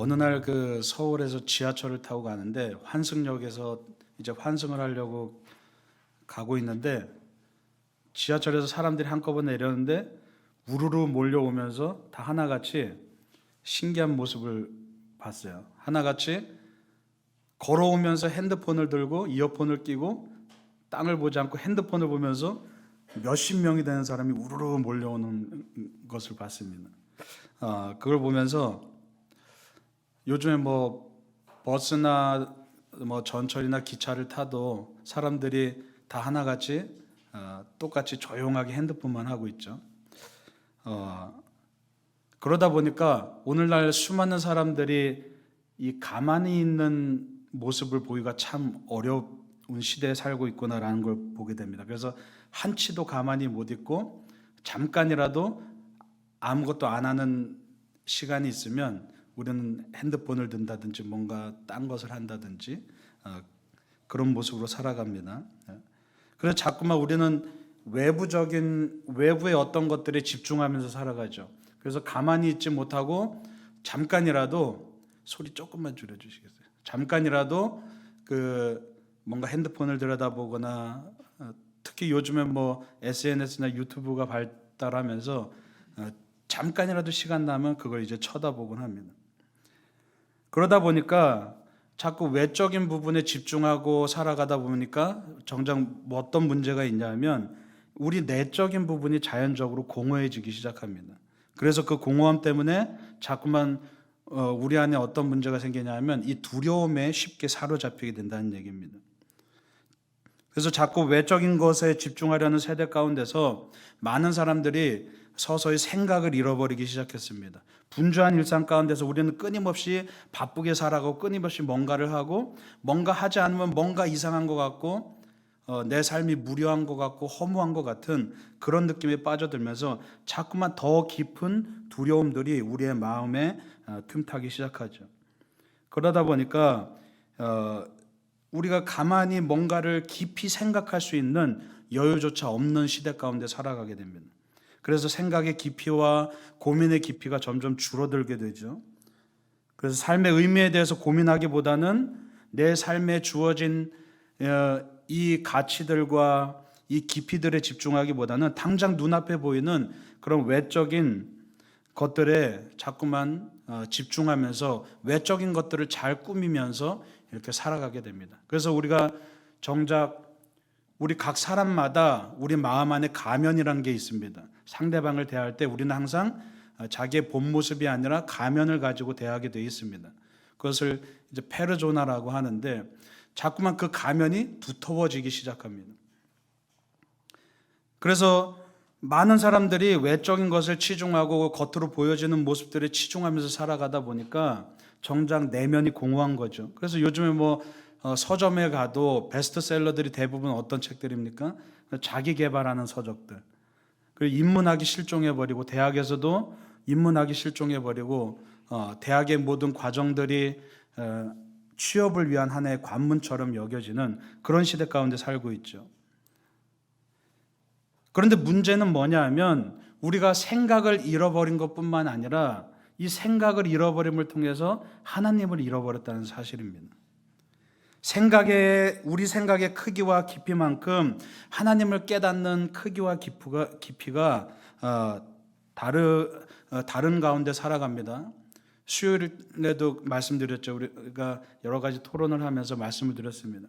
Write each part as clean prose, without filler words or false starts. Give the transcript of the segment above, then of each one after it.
어느 날 그 서울에서 지하철을 타고 가는데 환승역에서 이제 환승을 하려고 가고 있는데 지하철에서 사람들이 한꺼번에 내렸는데 우르르 몰려오면서 다 하나같이 신기한 모습을 봤어요. 하나같이 걸어오면서 핸드폰을 들고 이어폰을 끼고 땅을 보지 않고 핸드폰을 보면서 몇십 명이 되는 사람이 우르르 몰려오는 것을 봤습니다. 그걸 보면서 요즘에 뭐 버스나 뭐 전철이나 기차를 타도 사람들이 다 하나같이 똑같이 조용하게 핸드폰만 하고 있죠. 그러다 보니까 오늘날 수많은 사람들이 이 가만히 있는 모습을 보기가 참 어려운 시대에 살고 있구나라는 걸 보게 됩니다. 그래서 한치도 가만히 못 있고 잠깐이라도 아무것도 안 하는 시간이 있으면 우리는 핸드폰을 든다든지 뭔가 딴 것을 한다든지 그런 모습으로 살아갑니다. 그래서 자꾸만 우리는 외부의 어떤 것들에 집중하면서 살아가죠. 그래서 가만히 있지 못하고 잠깐이라도 소리 조금만 줄여주시겠어요? 잠깐이라도 뭔가 핸드폰을 들여다보거나 특히 요즘에 뭐 SNS나 유튜브가 발달하면서 잠깐이라도 시간 나면 그걸 이제 쳐다보곤 합니다. 그러다 보니까 자꾸 외적인 부분에 집중하고 살아가다 보니까 정작 뭐 어떤 문제가 있냐면 우리 내적인 부분이 자연적으로 공허해지기 시작합니다. 그래서 그 공허함 때문에 자꾸만 우리 안에 어떤 문제가 생기냐면 이 두려움에 쉽게 사로잡히게 된다는 얘기입니다. 그래서 자꾸 외적인 것에 집중하려는 세대 가운데서 많은 사람들이 서서히 생각을 잃어버리기 시작했습니다. 분주한 일상 가운데서 우리는 끊임없이 바쁘게 살아가고 끊임없이 뭔가를 하고 뭔가 하지 않으면 뭔가 이상한 것 같고 내 삶이 무료한 것 같고 허무한 것 같은 그런 느낌에 빠져들면서 자꾸만 더 깊은 두려움들이 우리의 마음에 틈타기 시작하죠. 그러다 보니까 우리가 가만히 뭔가를 깊이 생각할 수 있는 여유조차 없는 시대 가운데 살아가게 됩니다. 그래서 생각의 깊이와 고민의 깊이가 점점 줄어들게 되죠. 그래서 삶의 의미에 대해서 고민하기보다는 내 삶에 주어진 이 가치들과 이 깊이들에 집중하기보다는 당장 눈앞에 보이는 그런 외적인 것들에 자꾸만 집중하면서 외적인 것들을 잘 꾸미면서 이렇게 살아가게 됩니다. 그래서 우리가 정작 우리 각 사람마다 우리 마음 안에 가면이라는 게 있습니다. 상대방을 대할 때 우리는 항상 자기의 본 모습이 아니라 가면을 가지고 대하게 되어 있습니다. 그것을 이제 페르소나라고 하는데 자꾸만 그 가면이 두터워지기 시작합니다. 그래서 많은 사람들이 외적인 것을 치중하고 겉으로 보여지는 모습들에 치중하면서 살아가다 보니까 정작 내면이 공허한 거죠. 그래서 요즘에 뭐 서점에 가도 베스트셀러들이 대부분 어떤 책들입니까? 자기 개발하는 서적들. 그리고 인문학이 실종해버리고 대학에서도 인문학이 실종해버리고 대학의 모든 과정들이 취업을 위한 하나의 관문처럼 여겨지는 그런 시대 가운데 살고 있죠. 그런데 문제는 뭐냐 하면 우리가 생각을 잃어버린 것뿐만 아니라 이 생각을 잃어버림을 통해서 하나님을 잃어버렸다는 사실입니다. 우리 생각의 크기와 깊이만큼 하나님을 깨닫는 크기와 깊이가 다른 가운데 살아갑니다. 수요일에도 말씀드렸죠. 우리가 여러 가지 토론을 하면서 말씀을 드렸습니다.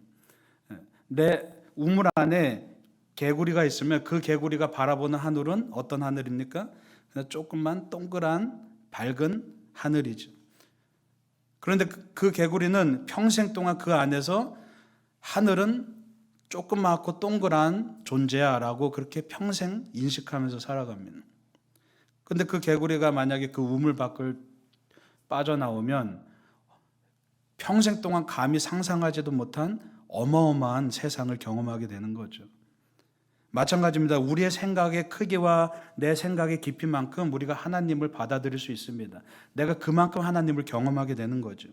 내 우물 안에 개구리가 있으면 그 개구리가 바라보는 하늘은 어떤 하늘입니까? 조금만 동그란 밝은 하늘이죠. 그런데 그 개구리는 평생 동안 그 안에서 하늘은 조그맣고 동그란 존재야 라고 그렇게 평생 인식하면서 살아갑니다. 그런데 그 개구리가 만약에 그 우물 밖을 빠져나오면 평생 동안 감히 상상하지도 못한 어마어마한 세상을 경험하게 되는 거죠. 마찬가지입니다. 우리의 생각의 크기와 내 생각의 깊이만큼 우리가 하나님을 받아들일 수 있습니다. 내가 그만큼 하나님을 경험하게 되는 거죠.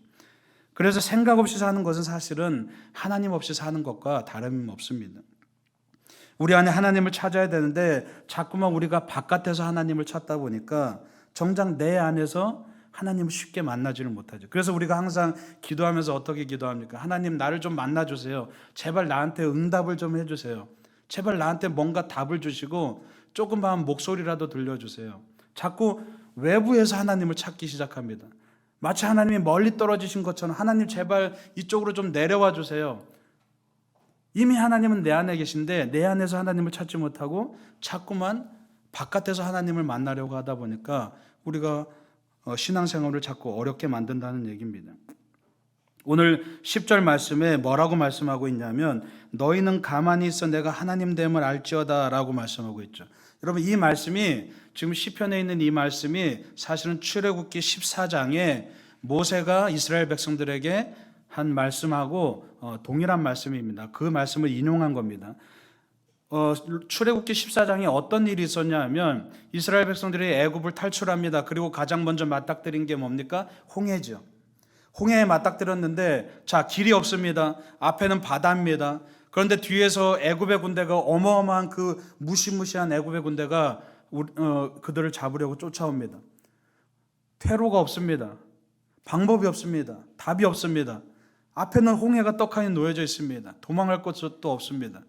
그래서 생각 없이 사는 것은 사실은 하나님 없이 사는 것과 다름없습니다. 우리 안에 하나님을 찾아야 되는데 자꾸만 우리가 바깥에서 하나님을 찾다 보니까 정작 내 안에서 하나님을 쉽게 만나지를 못하죠. 그래서 우리가 항상 기도하면서 어떻게 기도합니까? 하나님, 나를 좀 만나주세요. 제발 나한테 응답을 좀 해주세요. 제발 나한테 뭔가 답을 주시고 조금만 목소리라도 들려주세요. 자꾸 외부에서 하나님을 찾기 시작합니다. 마치 하나님이 멀리 떨어지신 것처럼 하나님 제발 이쪽으로 좀 내려와 주세요. 이미 하나님은 내 안에 계신데 내 안에서 하나님을 찾지 못하고 자꾸만 바깥에서 하나님을 만나려고 하다 보니까 우리가 신앙생활을 자꾸 어렵게 만든다는 얘기입니다. 오늘 10절 말씀에 뭐라고 말씀하고 있냐면 너희는 가만히 있어 내가 하나님 됨을 알지어다 라고 말씀하고 있죠. 여러분, 이 말씀이 지금 시편에 있는 이 말씀이 사실은 출애굽기 14장에 모세가 이스라엘 백성들에게 한 말씀하고 동일한 말씀입니다. 그 말씀을 인용한 겁니다. 출애굽기 14장에 어떤 일이 있었냐 하면 이스라엘 백성들이 애굽을 탈출합니다. 그리고 가장 먼저 맞닥뜨린 게 뭡니까? 홍해죠. 홍해에 맞닥뜨렸는데 자, 길이 없습니다. 앞에는 바다입니다. 그런데 뒤에서 애굽의 군대가 어마어마한 그 무시무시한 애굽의 군대가 그들을 잡으려고 쫓아옵니다. 퇴로가 없습니다. 방법이 없습니다. 답이 없습니다. 앞에는 홍해가 떡하니 놓여져 있습니다. 도망갈 곳도 없습니다.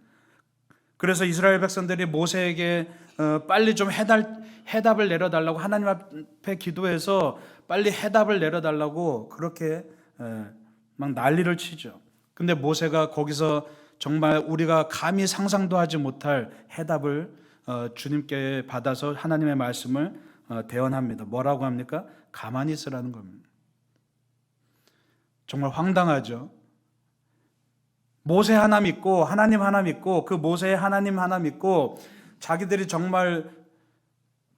그래서 이스라엘 백성들이 모세에게 빨리 좀 해답을 내려달라고 하나님 앞에 기도해서 빨리 해답을 내려달라고 그렇게 막 난리를 치죠. 근데 모세가 거기서 정말 우리가 감히 상상도 하지 못할 해답을 주님께 받아서 하나님의 말씀을 대언합니다. 뭐라고 합니까? 가만히 있으라는 겁니다. 정말 황당하죠. 모세 하나 믿고 하나님 하나 믿고 그 모세의 하나님 하나 믿고 자기들이 정말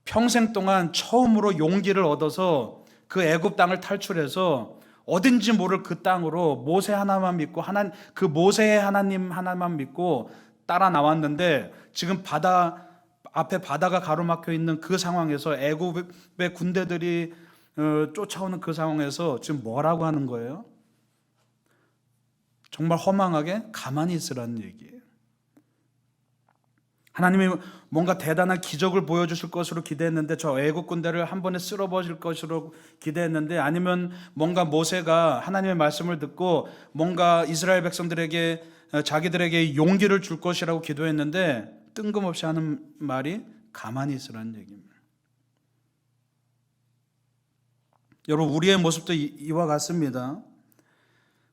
평생 동안 처음으로 용기를 얻어서 그 애굽 땅을 탈출해서 어딘지 모를 그 땅으로 모세 하나만 믿고 그 모세의 하나님 하나만 믿고 따라 나왔는데 지금 앞에 바다가 가로막혀 있는 그 상황에서 애굽의 군대들이 쫓아오는 그 상황에서 지금 뭐라고 하는 거예요? 정말 허망하게 가만히 있으라는 얘기예요. 하나님이 뭔가 대단한 기적을 보여주실 것으로 기대했는데 저 애국 군대를 한 번에 쓸어버릴 것으로 기대했는데 아니면 뭔가 모세가 하나님의 말씀을 듣고 뭔가 이스라엘 백성들에게 자기들에게 용기를 줄 것이라고 기도했는데 뜬금없이 하는 말이 가만히 있으라는 얘기입니다. 여러분, 우리의 모습도 이와 같습니다.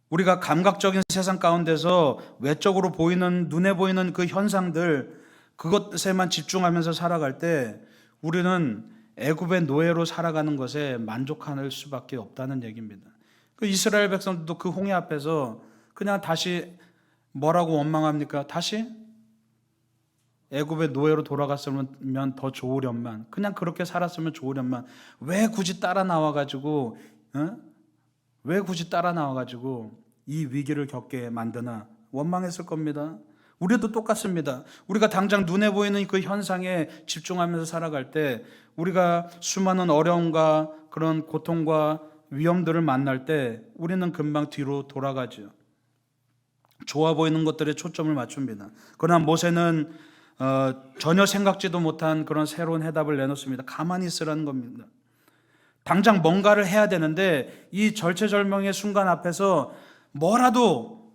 우리가 감각적인 세상 가운데서 외적으로 보이는 눈에 보이는 그 현상들 그것에만 집중하면서 살아갈 때 우리는 애굽의 노예로 살아가는 것에 만족할 수밖에 없다는 얘기입니다. 그 이스라엘 백성들도 그 홍해 앞에서 그냥 다시 뭐라고 원망합니까? 다시 애굽의 노예로 돌아갔으면 더 좋으련만, 그냥 그렇게 살았으면 좋으련만, 왜 굳이 따라 나와가지고 이 위기를 겪게 만드나 원망했을 겁니다. 우리도 똑같습니다. 우리가 당장 눈에 보이는 그 현상에 집중하면서 살아갈 때 우리가 수많은 어려움과 그런 고통과 위험들을 만날 때 우리는 금방 뒤로 돌아가죠. 좋아 보이는 것들에 초점을 맞춥니다. 그러나 모세는 전혀 생각지도 못한 그런 새로운 해답을 내놓습니다. 가만히 있으라는 겁니다. 당장 뭔가를 해야 되는데 이 절체절명의 순간 앞에서 뭐라도,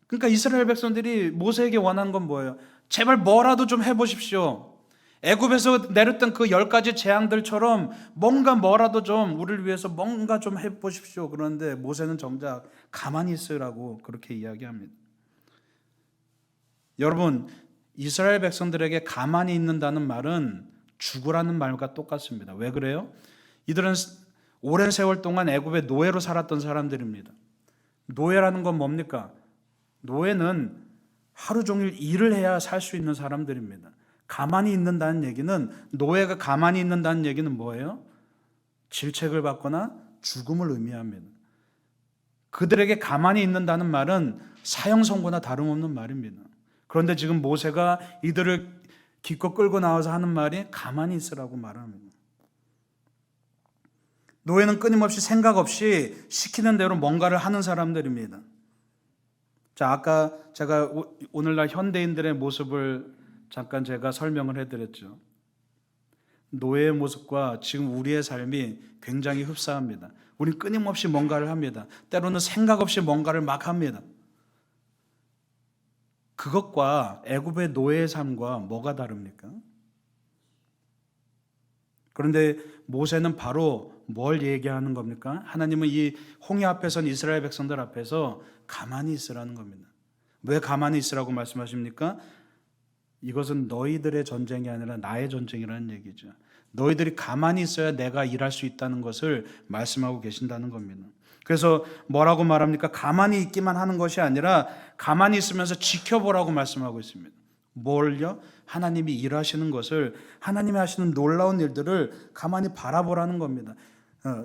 그러니까 이스라엘 백성들이 모세에게 원하는 건 뭐예요? 제발 뭐라도 좀 해보십시오. 애굽에서 내렸던 그 10가지 재앙들처럼 뭐라도 좀 우리를 위해서 뭔가 좀 해보십시오. 그런데 모세는 정작 가만히 있으라고 그렇게 이야기합니다. 여러분, 이스라엘 백성들에게 가만히 있는다는 말은 죽으라는 말과 똑같습니다. 왜 그래요? 이들은 오랜 세월 동안 애굽의 노예로 살았던 사람들입니다. 노예라는 건 뭡니까? 노예는 하루 종일 일을 해야 살 수 있는 사람들입니다. 가만히 있는다는 얘기는, 노예가 가만히 있는다는 얘기는 뭐예요? 질책을 받거나 죽음을 의미합니다. 그들에게 가만히 있는다는 말은 사형 선고나 다름없는 말입니다. 그런데 지금 모세가 이들을 기껏 끌고 나와서 하는 말이 가만히 있으라고 말합니다. 노예는 끊임없이 생각 없이 시키는 대로 뭔가를 하는 사람들입니다. 자, 아까 제가 오늘날 현대인들의 모습을 잠깐 제가 설명을 해드렸죠. 노예의 모습과 지금 우리의 삶이 굉장히 흡사합니다. 우리는 끊임없이 뭔가를 합니다. 때로는 생각 없이 뭔가를 막 합니다. 그것과 애굽의 노예의 삶과 뭐가 다릅니까? 그런데 모세는 바로 뭘 얘기하는 겁니까? 하나님은 이 홍해 앞에 선 이스라엘 백성들 앞에서 가만히 있으라는 겁니다. 왜 가만히 있으라고 말씀하십니까? 이것은 너희들의 전쟁이 아니라 나의 전쟁이라는 얘기죠. 너희들이 가만히 있어야 내가 일할 수 있다는 것을 말씀하고 계신다는 겁니다. 그래서 뭐라고 말합니까? 가만히 있기만 하는 것이 아니라 가만히 있으면서 지켜보라고 말씀하고 있습니다. 뭘요? 하나님이 일하시는 것을, 하나님이 하시는 놀라운 일들을 가만히 바라보라는 겁니다.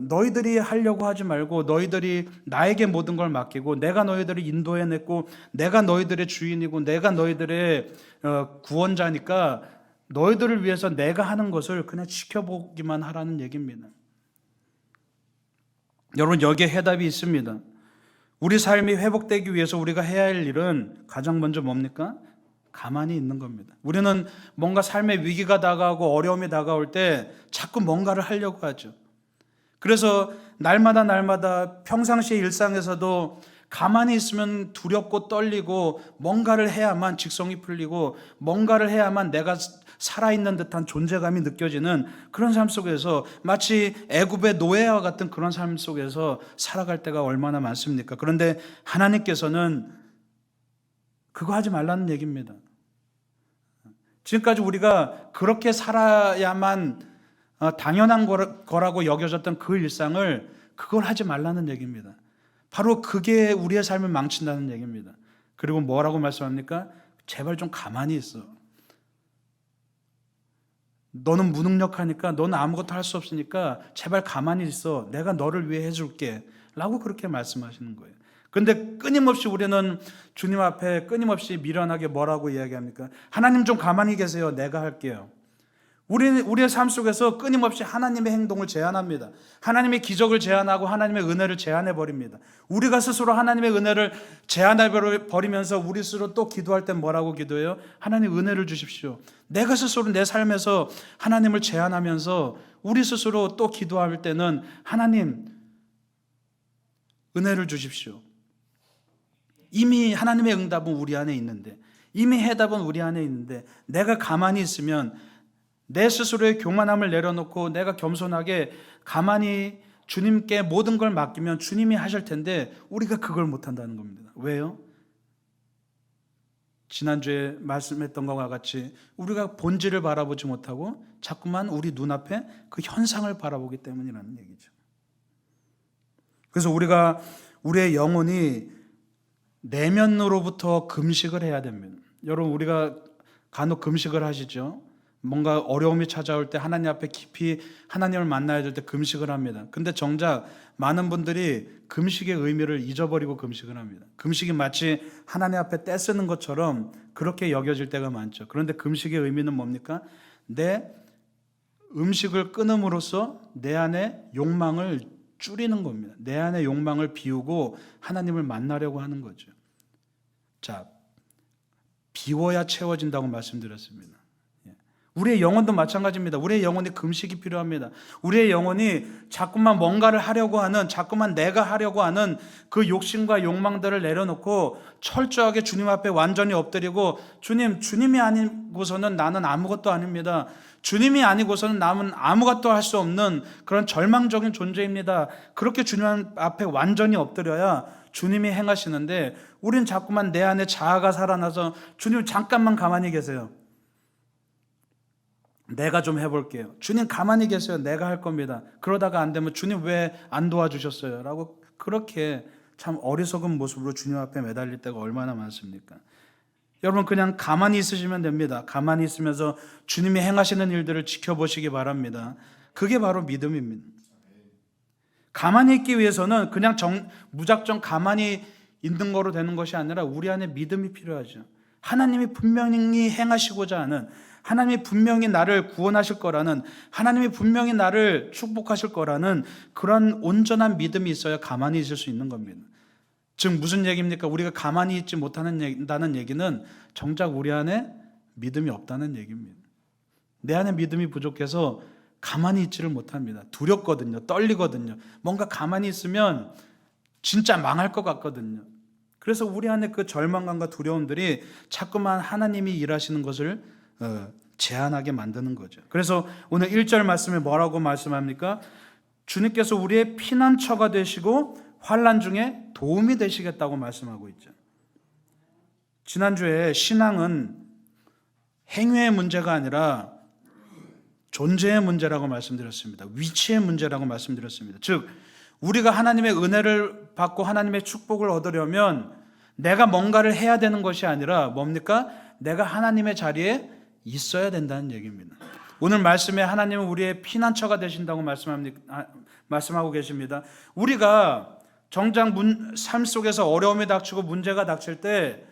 너희들이 하려고 하지 말고 너희들이 나에게 모든 걸 맡기고 내가 너희들을 인도해냈고 내가 너희들의 주인이고 내가 너희들의 구원자니까 너희들을 위해서 내가 하는 것을 그냥 지켜보기만 하라는 얘기입니다. 여러분, 여기에 해답이 있습니다. 우리 삶이 회복되기 위해서 우리가 해야 할 일은 가장 먼저 뭡니까? 가만히 있는 겁니다. 우리는 뭔가 삶의 위기가 다가오고 어려움이 다가올 때 자꾸 뭔가를 하려고 하죠. 그래서 날마다 평상시의 일상에서도 가만히 있으면 두렵고 떨리고 뭔가를 해야만 직성이 풀리고 뭔가를 해야만 내가 살아있는 듯한 존재감이 느껴지는 그런 삶 속에서 마치 애굽의 노예와 같은 그런 삶 속에서 살아갈 때가 얼마나 많습니까? 그런데 하나님께서는 그거 하지 말라는 얘기입니다. 지금까지 우리가 그렇게 살아야만 당연한 거라고 여겨졌던 그 일상을 그걸 하지 말라는 얘기입니다. 바로 그게 우리의 삶을 망친다는 얘기입니다. 그리고 뭐라고 말씀합니까? 제발 좀 가만히 있어. 너는 무능력하니까, 너는 아무것도 할 수 없으니까 제발 가만히 있어. 내가 너를 위해 해줄게 라고 그렇게 말씀하시는 거예요. 그런데 끊임없이 우리는 주님 앞에 끊임없이 미련하게 뭐라고 이야기합니까? 하나님 좀 가만히 계세요. 내가 할게요. 우리의 삶 속에서 끊임없이 하나님의 행동을 제한합니다. 하나님의 기적을 제한하고 하나님의 은혜를 제한해버립니다. 우리가 스스로 하나님의 은혜를 제한해버리면서 우리 스스로 또 기도할 땐 뭐라고 기도해요? 하나님 은혜를 주십시오. 내가 스스로 내 삶에서 하나님을 제한하면서 우리 스스로 또 기도할 때는 하나님 은혜를 주십시오. 이미 하나님의 응답은 우리 안에 있는데, 이미 해답은 우리 안에 있는데 내가 가만히 있으면, 내 스스로의 교만함을 내려놓고 내가 겸손하게 가만히 주님께 모든 걸 맡기면 주님이 하실 텐데 우리가 그걸 못한다는 겁니다. 왜요? 지난주에 말씀했던 것과 같이 우리가 본질을 바라보지 못하고 자꾸만 우리 눈앞에 그 현상을 바라보기 때문이라는 얘기죠. 그래서 우리의 영혼이 내면으로부터 금식을 해야 됩니다. 여러분, 우리가 간혹 금식을 하시죠? 뭔가 어려움이 찾아올 때 하나님 앞에 깊이 하나님을 만나야 될 때 금식을 합니다. 근데 정작 많은 분들이 금식의 의미를 잊어버리고 금식을 합니다. 금식이 마치 하나님 앞에 떼쓰는 것처럼 그렇게 여겨질 때가 많죠. 그런데 금식의 의미는 뭡니까? 내 음식을 끊음으로써 내 안에 욕망을 줄이는 겁니다. 내 안에 욕망을 비우고 하나님을 만나려고 하는 거죠. 자, 비워야 채워진다고 말씀드렸습니다. 우리의 영혼도 마찬가지입니다. 우리의 영혼이 금식이 필요합니다. 우리의 영혼이 자꾸만 뭔가를 하려고 하는, 자꾸만 내가 하려고 하는 그 욕심과 욕망들을 내려놓고 철저하게 주님 앞에 완전히 엎드리고, 주님이 아니고서는 나는 아무것도 아닙니다. 주님이 아니고서는 남은 아무것도 할 수 없는 그런 절망적인 존재입니다. 그렇게 주님 앞에 완전히 엎드려야 주님이 행하시는데, 우린 자꾸만 내 안에 자아가 살아나서 주님 잠깐만 가만히 계세요. 내가 좀 해볼게요. 주님 가만히 계세요. 내가 할 겁니다. 그러다가 안 되면 주님 왜 안 도와주셨어요? 라고 그렇게 참 어리석은 모습으로 주님 앞에 매달릴 때가 얼마나 많습니까? 여러분, 그냥 가만히 있으시면 됩니다. 가만히 있으면서 주님이 행하시는 일들을 지켜보시기 바랍니다. 그게 바로 믿음입니다. 가만히 있기 위해서는 그냥 무작정 가만히 있는 거로 되는 것이 아니라 우리 안에 믿음이 필요하죠. 하나님이 분명히 행하시고자 하는, 하나님이 분명히 나를 구원하실 거라는, 하나님이 분명히 나를 축복하실 거라는 그런 온전한 믿음이 있어야 가만히 있을 수 있는 겁니다. 즉 무슨 얘기입니까? 우리가 가만히 있지 못한다는 얘기는 정작 우리 안에 믿음이 없다는 얘기입니다. 내 안에 믿음이 부족해서 가만히 있지를 못합니다. 두렵거든요. 떨리거든요. 뭔가 가만히 있으면 진짜 망할 것 같거든요. 그래서 우리 안에 그 절망감과 두려움들이 자꾸만 하나님이 일하시는 것을 제한하게 만드는 거죠. 그래서 오늘 1절 말씀에 뭐라고 말씀합니까? 주님께서 우리의 피난처가 되시고 환난 중에 도움이 되시겠다고 말씀하고 있죠. 지난주에 신앙은 행위의 문제가 아니라 존재의 문제라고 말씀드렸습니다. 위치의 문제라고 말씀드렸습니다. 즉 우리가 하나님의 은혜를 받고 하나님의 축복을 얻으려면 내가 뭔가를 해야 되는 것이 아니라 뭡니까? 내가 하나님의 자리에 있어야 된다는 얘기입니다. 오늘 말씀에 하나님은 우리의 피난처가 되신다고 말씀하고 계십니다. 우리가 정작 삶 속에서 어려움이 닥치고 문제가 닥칠 때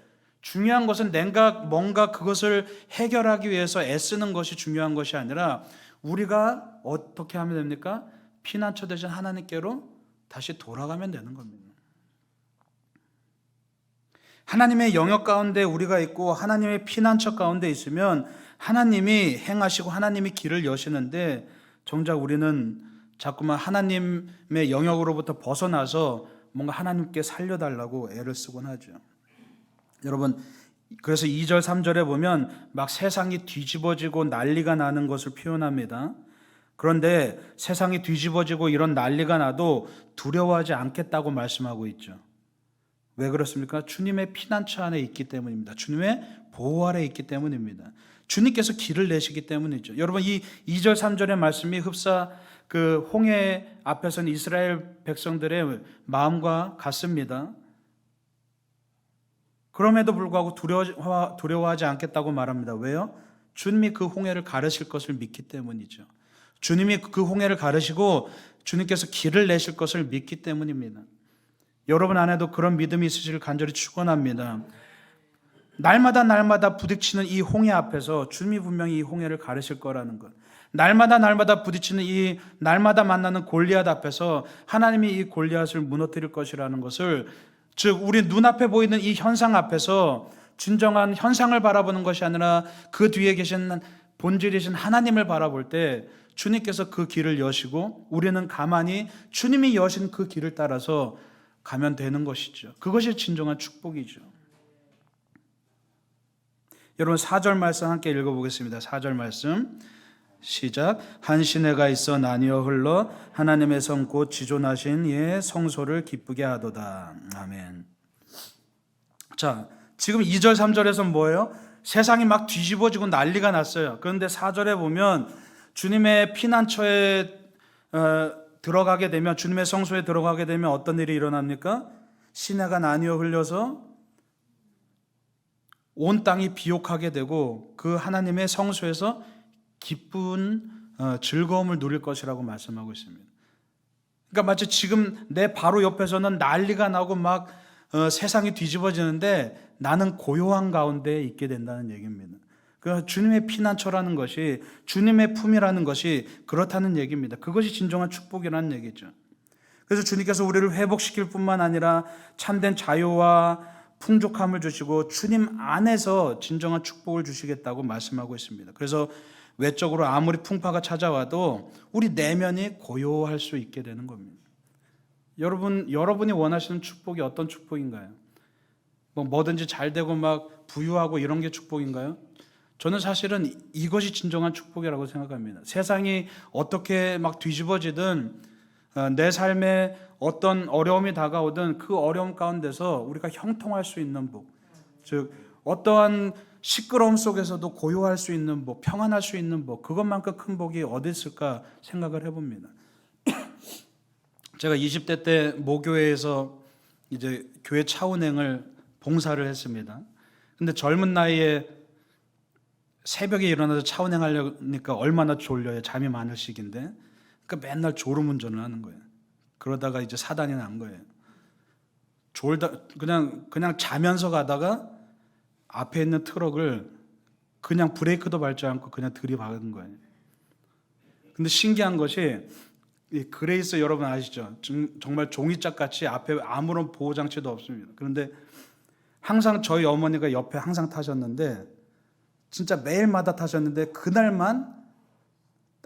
중요한 것은 내가 뭔가 그것을 해결하기 위해서 애쓰는 것이 중요한 것이 아니라 우리가 어떻게 하면 됩니까? 피난처 되신 하나님께로 다시 돌아가면 되는 겁니다. 하나님의 영역 가운데 우리가 있고 하나님의 피난처 가운데 있으면 하나님이 행하시고 하나님이 길을 여시는데 정작 우리는 자꾸만 하나님의 영역으로부터 벗어나서 뭔가 하나님께 살려달라고 애를 쓰곤 하죠. 여러분, 그래서 2절 3절에 보면 막 세상이 뒤집어지고 난리가 나는 것을 표현합니다. 그런데 세상이 뒤집어지고 이런 난리가 나도 두려워하지 않겠다고 말씀하고 있죠. 왜 그렇습니까? 주님의 피난처 안에 있기 때문입니다. 주님의 보호 아래 있기 때문입니다. 주님께서 길을 내시기 때문이죠. 여러분, 이 2절 3절의 말씀이 흡사 그 홍해 앞에서는 이스라엘 백성들의 마음과 같습니다. 그럼에도 불구하고 두려워하지 않겠다고 말합니다. 왜요? 주님이 그 홍해를 가르실 것을 믿기 때문이죠. 주님이 그 홍해를 가르시고 주님께서 길을 내실 것을 믿기 때문입니다. 여러분 안에도 그런 믿음이 있으시길 간절히 축원합니다. 날마다 부딪히는 이 홍해 앞에서 주님이 분명히 이 홍해를 가르실 거라는 것, 날마다 부딪히는 이 날마다 만나는 골리앗 앞에서 하나님이 이 골리앗을 무너뜨릴 것이라는 것을, 즉 우리 눈앞에 보이는 이 현상 앞에서 진정한 현상을 바라보는 것이 아니라 그 뒤에 계신 본질이신 하나님을 바라볼 때 주님께서 그 길을 여시고 우리는 가만히 주님이 여신 그 길을 따라서 가면 되는 것이죠. 그것이 진정한 축복이죠. 여러분 4절 말씀 함께 읽어보겠습니다. 4절 말씀 시작. 한 시내가 있어 나뉘어 흘러 하나님의 성 곧 지존하신 이의 성소를 기쁘게 하도다. 아멘. 자, 지금 2절 3절에서 뭐예요? 세상이 막 뒤집어지고 난리가 났어요. 그런데 4절에 보면 주님의 피난처에 들어가게 되면, 주님의 성소에 들어가게 되면 어떤 일이 일어납니까? 시내가 나뉘어 흘려서 온 땅이 비옥하게 되고 그 하나님의 성소에서 기쁜 즐거움을 누릴 것이라고 말씀하고 있습니다. 그러니까 마치 지금 내 바로 옆에서는 난리가 나고 막 세상이 뒤집어지는데 나는 고요한 가운데 있게 된다는 얘기입니다. 그 주님의 피난처라는 것이, 주님의 품이라는 것이 그렇다는 얘기입니다. 그것이 진정한 축복이라는 얘기죠. 그래서 주님께서 우리를 회복시킬 뿐만 아니라 참된 자유와 풍족함을 주시고 주님 안에서 진정한 축복을 주시겠다고 말씀하고 있습니다. 그래서 외적으로 아무리 풍파가 찾아와도 우리 내면이 고요할 수 있게 되는 겁니다. 여러분이 원하시는 축복이 어떤 축복인가요? 뭐든지 잘 되고 막 부유하고 이런 게 축복인가요? 저는 사실은 이것이 진정한 축복이라고 생각합니다. 세상이 어떻게 막 뒤집어지든 내 삶에 어떤 어려움이 다가오든 그 어려움 가운데서 우리가 형통할 수 있는 복, 즉 어떠한 시끄러움 속에서도 고요할 수 있는 복, 평안할 수 있는 복, 그것만큼 큰 복이 어디 있을까 생각을 해봅니다. 제가 20대 때 모교회에서 이제 교회 차운행을 봉사를 했습니다. 근데 젊은 나이에 새벽에 일어나서 차운행 하려니까 얼마나 졸려요. 잠이 많을 시기인데. 그러니까 맨날 졸음운전을 하는 거예요. 그러다가 이제 사단이 난 거예요. 졸다 그냥 자면서 가다가 앞에 있는 트럭을 그냥 브레이크도 밟지 않고 그냥 들이박은 거예요. 근데 신기한 것이 이 그레이스 여러분 아시죠? 정말 종이짝 같이 앞에 아무런 보호 장치도 없습니다. 그런데 항상 저희 어머니가 옆에 항상 타셨는데 진짜 매일마다 타셨는데 그날만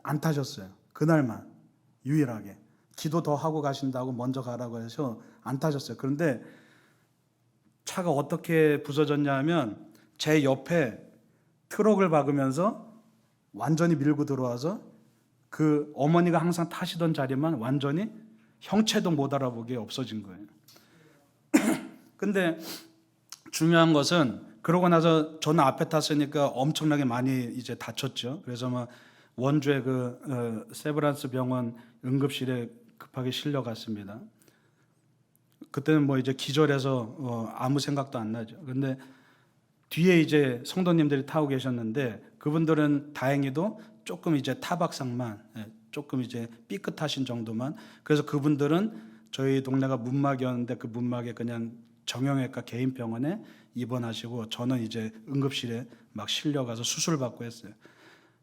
안 타셨어요. 그날만 유일하게. 기도 더 하고 가신다고 먼저 가라고 해서 안 타셨어요. 그런데 차가 어떻게 부서졌냐 하면 제 옆에 트럭을 박으면서 완전히 밀고 들어와서 그 어머니가 항상 타시던 자리만 완전히 형체도 못 알아보게 없어진 거예요. 근데 중요한 것은 그러고 나서 저는 앞에 탔으니까 엄청나게 많이 이제 다쳤죠. 그래서 막 원주의 그 세브란스 병원 응급실에 급하게 실려갔습니다. 그때는 뭐 이제 기절해서 아무 생각도 안 나죠. 근데 뒤에 이제 성도님들이 타고 계셨는데 그분들은 다행히도 조금 이제 타박상만, 조금 이제 삐끗하신 정도만. 그래서 그분들은 저희 동네가 문막이었는데 그 문막에 그냥 정형외과 개인 병원에 입원하시고 저는 이제 응급실에 막 실려가서 수술 받고 했어요.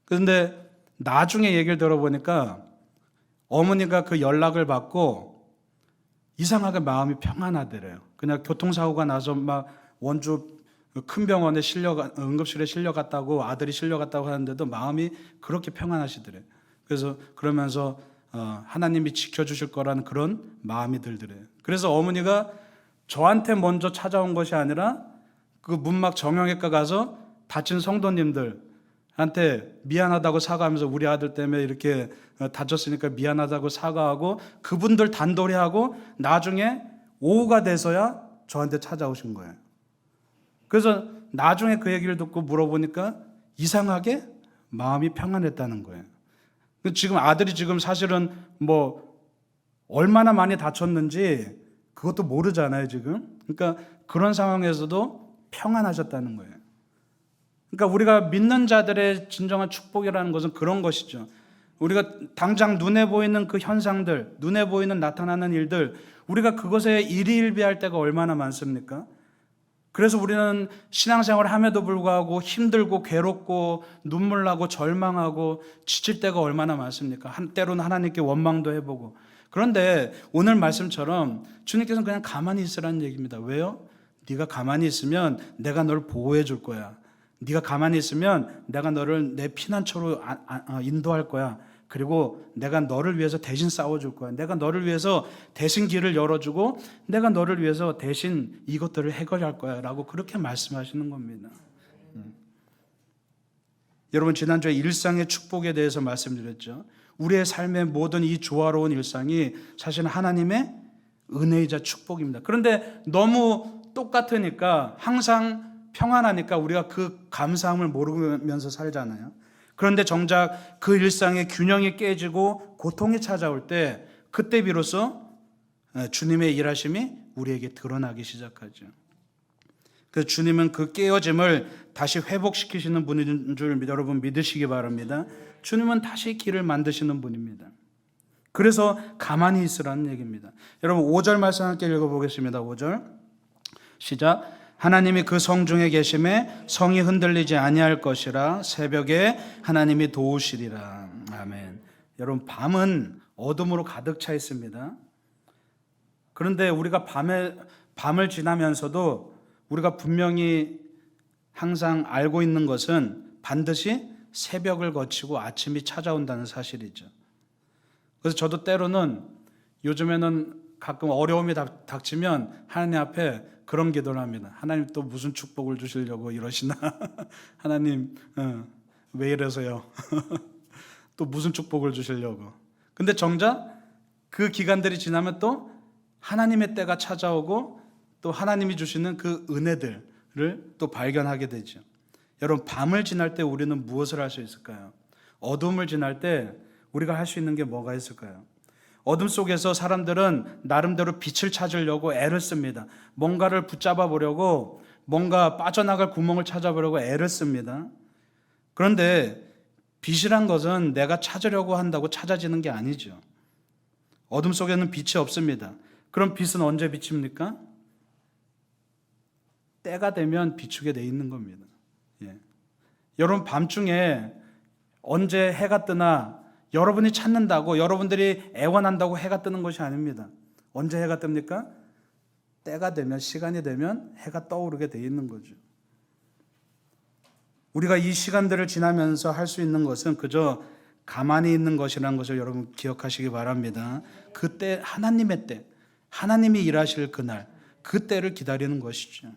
그런데 나중에 얘기를 들어보니까 어머니가 그 연락을 받고 이상하게 마음이 평안하더래요. 그냥 교통사고가 나서 막 원주 큰 병원에 응급실에 실려갔다고 아들이 실려갔다고 하는데도 마음이 그렇게 평안하시더래요. 그래서 그러면서 하나님이 지켜주실 거라는 그런 마음이 들더래요. 그래서 어머니가 저한테 먼저 찾아온 것이 아니라 그 문막 정형외과 가서 다친 성도님들한테 미안하다고 사과하면서 우리 아들 때문에 이렇게 다쳤으니까 미안하다고 사과하고 그분들 단돌이 하고 나중에 오후가 돼서야 저한테 찾아오신 거예요. 그래서 나중에 그 얘기를 듣고 물어보니까 이상하게 마음이 평안했다는 거예요. 지금 아들이 지금 사실은 뭐 얼마나 많이 다쳤는지 그것도 모르잖아요, 지금. 그러니까 그런 상황에서도 평안하셨다는 거예요. 그러니까 우리가 믿는 자들의 진정한 축복이라는 것은 그런 것이죠. 우리가 당장 눈에 보이는 그 현상들, 눈에 보이는 나타나는 일들, 우리가 그것에 일희일비할 때가 얼마나 많습니까? 그래서 우리는 신앙생활을 함에도 불구하고 힘들고 괴롭고 눈물 나고 절망하고 지칠 때가 얼마나 많습니까? 때로는 하나님께 원망도 해보고. 그런데 오늘 말씀처럼 주님께서는 그냥 가만히 있으라는 얘기입니다. 왜요? 네가 가만히 있으면 내가 널 보호해 줄 거야. 네가 가만히 있으면 내가 너를 내 피난처로 인도할 거야. 그리고 내가 너를 위해서 대신 싸워줄 거야. 내가 너를 위해서 대신 길을 열어주고 내가 너를 위해서 대신 이것들을 해결할 거야 라고 그렇게 말씀하시는 겁니다. 여러분 지난주에 일상의 축복에 대해서 말씀드렸죠. 우리의 삶의 모든 이 조화로운 일상이 사실은 하나님의 은혜이자 축복입니다. 그런데 너무 똑같으니까 항상 평안하니까 우리가 그 감사함을 모르면서 살잖아요. 그런데 정작 그 일상의 균형이 깨지고 고통이 찾아올 때 그때 비로소 주님의 일하심이 우리에게 드러나기 시작하죠. 그래서 주님은 그 깨어짐을 다시 회복시키시는 분인 줄 여러분 믿으시기 바랍니다. 주님은 다시 길을 만드시는 분입니다. 그래서 가만히 있으라는 얘기입니다. 여러분 5절 말씀 함께 읽어보겠습니다. 5절 시작. 하나님이 그 성중에 계심에 성이 흔들리지 아니할 것이라 새벽에 하나님이 도우시리라. 아멘. 여러분 밤은 어둠으로 가득 차 있습니다. 그런데 우리가 밤을 지나면서도 우리가 분명히 항상 알고 있는 것은 반드시 새벽을 거치고 아침이 찾아온다는 사실이죠. 그래서 저도 때로는 요즘에는 가끔 어려움이 닥치면 하나님 앞에 그런 기도를 합니다. 하나님 또 무슨 축복을 주시려고 이러시나? 하나님 왜 이러세요? 또 무슨 축복을 주시려고? 근데 정작 그 기간들이 지나면 또 하나님의 때가 찾아오고 또 하나님이 주시는 그 은혜들을 또 발견하게 되죠. 여러분 밤을 지날 때 우리는 무엇을 할 수 있을까요? 어둠을 지날 때 우리가 할 수 있는 게 뭐가 있을까요? 어둠 속에서 사람들은 나름대로 빛을 찾으려고 애를 씁니다. 뭔가를 붙잡아 보려고 뭔가 빠져나갈 구멍을 찾아보려고 애를 씁니다. 그런데 빛이란 것은 내가 찾으려고 한다고 찾아지는 게 아니죠. 어둠 속에는 빛이 없습니다. 그럼 빛은 언제 비칩니까? 때가 되면 비추게 돼 있는 겁니다. 예. 여러분 밤중에 언제 해가 뜨나 여러분이 찾는다고 여러분들이 애원한다고 해가 뜨는 것이 아닙니다. 언제 해가 뜹니까? 때가 되면 시간이 되면 해가 떠오르게 돼 있는 거죠. 우리가 이 시간들을 지나면서 할 수 있는 것은 그저 가만히 있는 것이라는 것을 여러분 기억하시기 바랍니다. 그때 하나님의 때, 하나님이 일하실 그날, 그 때를 기다리는 것이죠.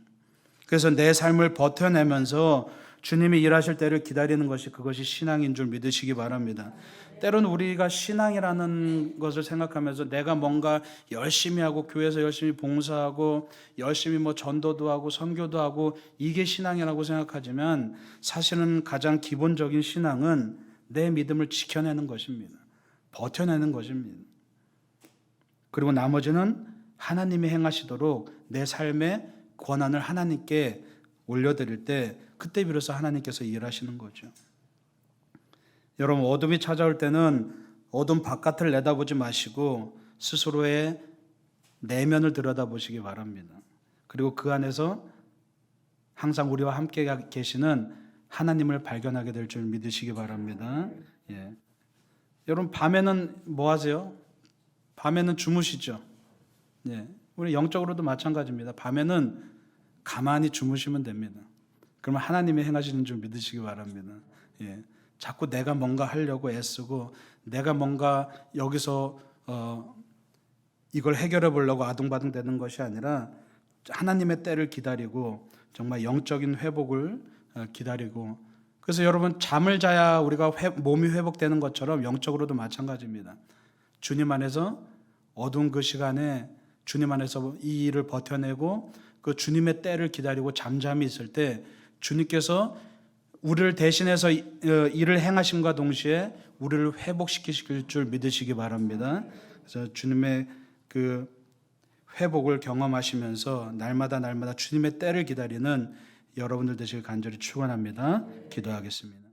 그래서 내 삶을 버텨내면서 주님이 일하실 때를 기다리는 것이, 그것이 신앙인 줄 믿으시기 바랍니다. 때로는 우리가 신앙이라는 것을 생각하면서 내가 뭔가 열심히 하고 교회에서 열심히 봉사하고 열심히 뭐 전도도 하고 선교도 하고 이게 신앙이라고 생각하지만, 사실은 가장 기본적인 신앙은 내 믿음을 지켜내는 것입니다. 버텨내는 것입니다. 그리고 나머지는 하나님이 행하시도록 내 삶의 권한을 하나님께 올려드릴 때, 그때 비로소 하나님께서 일하시는 거죠. 여러분, 어둠이 찾아올 때는 어둠 바깥을 내다보지 마시고 스스로의 내면을 들여다보시기 바랍니다. 그리고 그 안에서 항상 우리와 함께 계시는 하나님을 발견하게 될 줄 믿으시기 바랍니다. 예. 여러분, 밤에는 뭐 하세요? 밤에는 주무시죠. 예. 우리 영적으로도 마찬가지입니다. 밤에는 가만히 주무시면 됩니다. 그러면 하나님이 행하시는 줄 믿으시기 바랍니다. 예. 자꾸 내가 뭔가 하려고 애쓰고 내가 뭔가 여기서 이걸 해결해 보려고 아둥바둥 되는 것이 아니라 하나님의 때를 기다리고 정말 영적인 회복을 기다리고, 그래서 여러분, 잠을 자야 우리가 몸이 회복되는 것처럼 영적으로도 마찬가지입니다. 주님 안에서 어두운 그 시간에 주님 안에서 이 일을 버텨내고 그 주님의 때를 기다리고 잠잠히 있을 때 주님께서 우리를 대신해서 일을 행하심과 동시에 우리를 회복시키실 줄 믿으시기 바랍니다. 그래서 주님의 그 회복을 경험하시면서 날마다 주님의 때를 기다리는 여러분들 되시길 간절히 축원합니다. 기도하겠습니다.